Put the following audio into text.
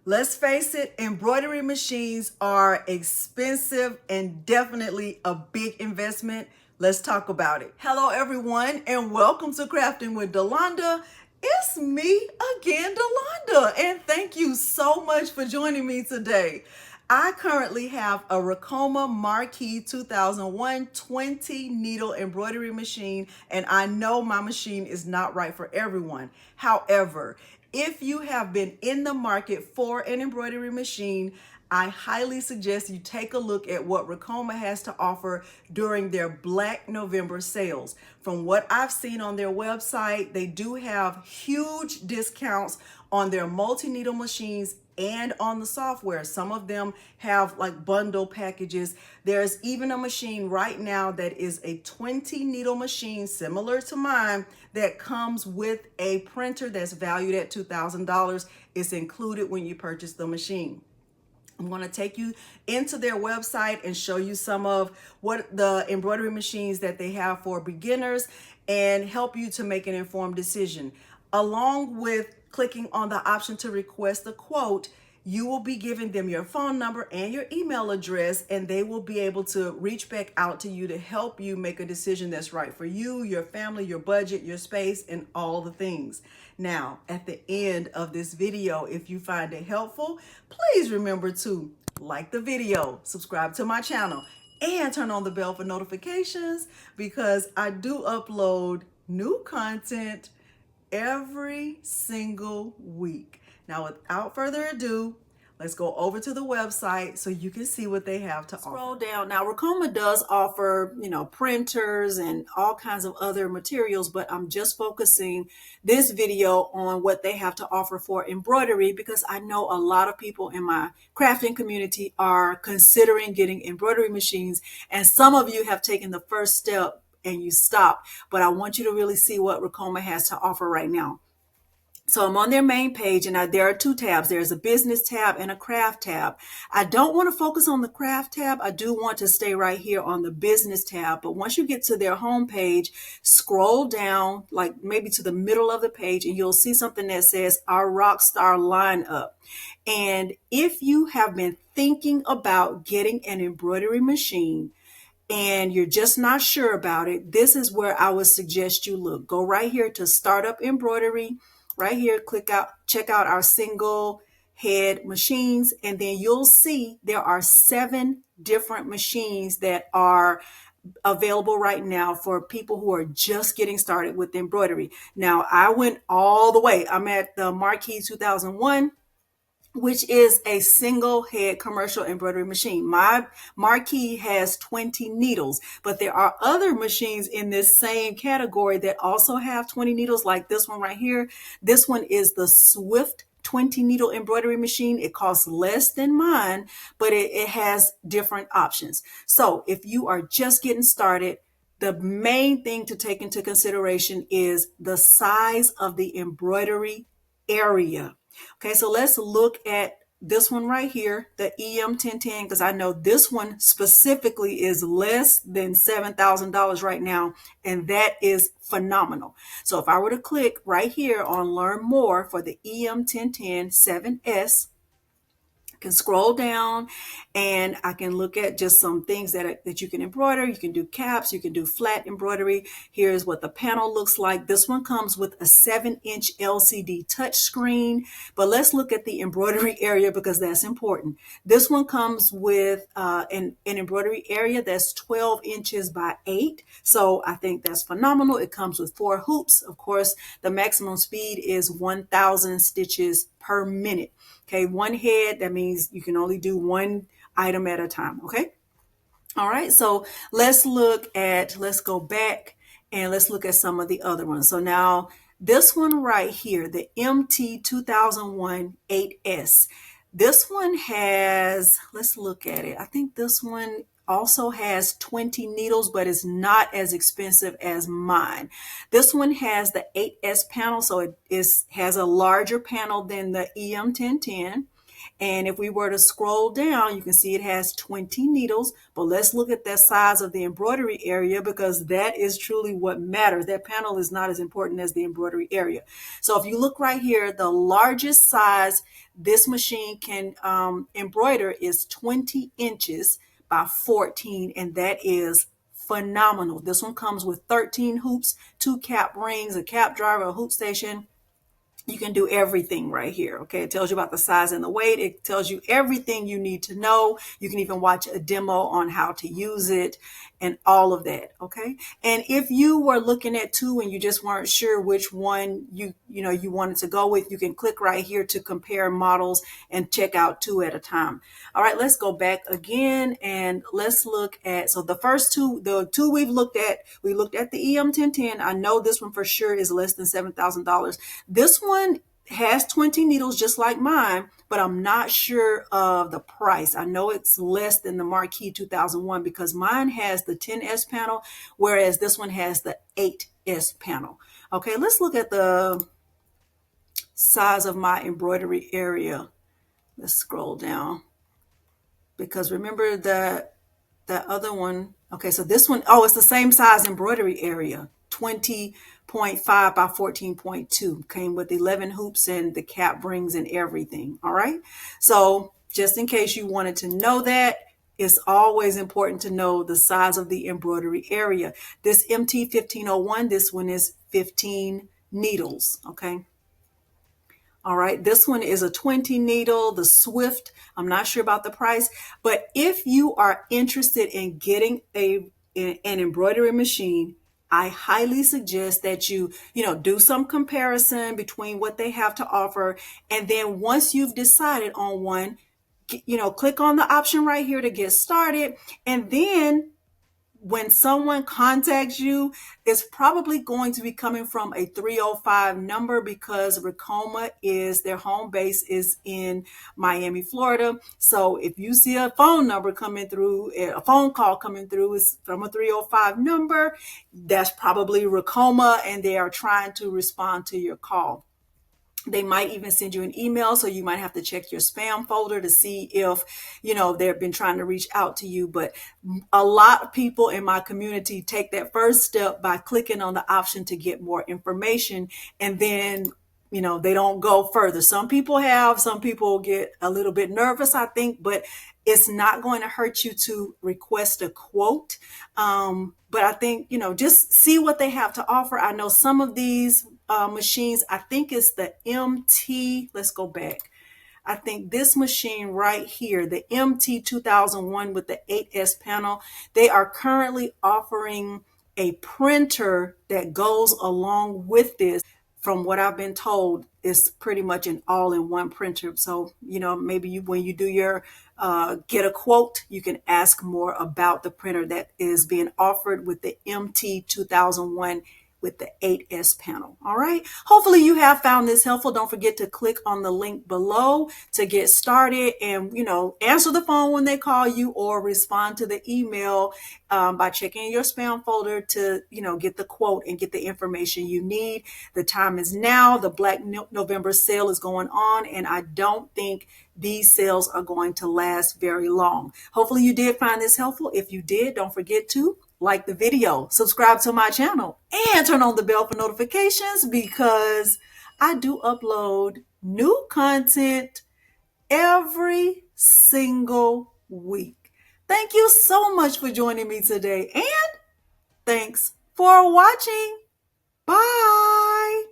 Let's face it, embroidery machines are expensive and definitely a big investment. Let's talk about it. Hello, everyone, and welcome to Crafting with Delonda. It's me again, Delonda, and thank you so much for joining me today. I currently have a Ricoma Marquee 2001 20 needle embroidery machine, and I know my machine is not right for everyone. However, if you have been in the market for an embroidery machine, I highly suggest you take a look at what Ricoma has to offer during their Black November sales. From what I've seen on their website, they do have huge discounts on their multi-needle machines and on the software. Some of them have like bundle packages. There's even a machine right now that is a 20 needle machine similar to mine that comes with a printer that's valued at $2,000. It's included when you purchase the machine. I'm going to take you into their website and show you some of what the embroidery machines that they have for beginners and help you to make an informed decision. Along with clicking on the option to request a quote, you will be giving them your phone number and your email address, and they will be able to reach back out to you to help you make a decision that's right for you, your family, your budget, your space, and all the things. Now, at the end of this video, if you find it helpful, please remember to like the video, subscribe to my channel, and turn on the bell for notifications because I do upload new content every single week. Now, without further ado, let's go over to the website so you can see what they have to offer. Scroll down. Now, Ricoma does offer, printers and all kinds of other materials, but I'm just focusing this video on what they have to offer for embroidery because I know a lot of people in my crafting community are considering getting embroidery machines, and some of you have taken the first step and you stop, but I want you to really see what Ricoma has to offer right now. So I'm on their main page, and there are two tabs. There's a business tab and a craft tab. I don't want to focus on the craft tab. I do want to stay right here on the business tab. But once you get to their home page, scroll down like maybe to the middle of the page, and you'll see something that says our Rockstar lineup. And if you have been thinking about getting an embroidery machine, and you're just not sure about it, this is where I would suggest you look. Go right here to Startup Embroidery. Right here, check out our single head machines, and then you'll see there are 7 different machines that are available right now for people who are just getting started with embroidery. Now, I went all the way. I'm at the Marquee 2001, which is a single head commercial embroidery machine. My Marquee has 20 needles, but there are other machines in this same category that also have 20 needles, like this one right here. This one is the Swift 20 needle embroidery machine. It costs less than mine, but it has different options. So if you are just getting started, the main thing to take into consideration is the size of the embroidery area. Okay, so let's look at this one right here, the EM1010, because I know this one specifically is less than $7,000 right now, and that is phenomenal. So if I were to click right here on Learn More for the EM1010 7S, can scroll down and I can look at just some things that you can embroider. You can do caps, you can do flat embroidery. Here's what the panel looks like. This one comes with a 7-inch LCD touch screen, but let's look at the embroidery area because that's important. This one comes with an embroidery area that's 12 inches by 8. So I think that's phenomenal. It comes with 4 hoops. Of course, the maximum speed is 1,000 stitches per minute. Okay, one head, that means you can only do one item at a time, okay? All right, so let's go back and let's look at some of the other ones. So now this one right here, the MT 2001 8S, this one has, let's look at it. I think this one also has 20 needles, but it's not as expensive as mine. This one has the 8S panel, so it has a larger panel than the EM1010. And if we were to scroll down, you can see it has 20 needles, but let's look at the size of the embroidery area because that is truly what matters. That panel is not as important as the embroidery area. So if you look right here, the largest size this machine can embroider is 20 inches by 14, and that is phenomenal. This one comes with 13 hoops, 2 cap rings, a cap driver, a hoop station. You can do everything right here. Okay. It tells you about the size and the weight. It tells you everything you need to know. You can even watch a demo on how to use it and all of that. Okay. And if you were looking at two and you just weren't sure which one you wanted to go with, you can click right here to compare models and check out two at a time. All right, let's go back again and let's look at, so the first two, the two we looked at the EM1010. I know this one for sure is less than $7,000. This one has 20 needles just like mine, but I'm not sure of the price. I know it's less than the Marquee 2001 because mine has the 10S panel, whereas this one has the 8S panel. Okay, let's look at the size of my embroidery area. Let's scroll down because remember that other one. Okay, so this one, oh, it's the same size embroidery area, 20.5 by 14.2. Came with 11 hoops and the cap rings and everything. All right. So just in case you wanted to know that, it's always important to know the size of the embroidery area. This MT1501, this one is 15 needles. Okay. All right, this one is a 20 needle, the Swift. I'm not sure about the price, but if you are interested in getting an embroidery machine, I highly suggest that you do some comparison between what they have to offer. And then once you've decided on one, click on the option right here to get started. And then when someone contacts you, it's probably going to be coming from a 305 number because Ricoma is their home base is in Miami, Florida. So if you see a phone number coming through, a phone call coming through is from a 305 number, that's probably Ricoma and they are trying to respond to your call. They might even send you an email, so you might have to check your spam folder to see if, they've been trying to reach out to you. But a lot of people in my community take that first step by clicking on the option to get more information, and then they don't go further. Some people get a little bit nervous, I think, but it's not going to hurt you to request a quote. But I think, just see what they have to offer. I know some of these machines, I think it's the MT, let's go back. I think this machine right here, the MT 2001 with the 8S panel, they are currently offering a printer that goes along with this. From what I've been told, it's pretty much an all-in-one printer. So, maybe when you do your get a quote, you can ask more about the printer that is being offered with the MT 2001 with the 8S panel. All right. Hopefully you have found this helpful. Don't forget to click on the link below to get started and, answer the phone when they call you or respond to the email by checking your spam folder to, get the quote and get the information you need. The time is now. The Black November sale is going on, and I don't think these sales are going to last very long. Hopefully you did find this helpful. If you did, don't forget to like the video, subscribe to my channel, and turn on the bell for notifications because I do upload new content every single week. Thank you so much for joining me today, and thanks for watching. Bye.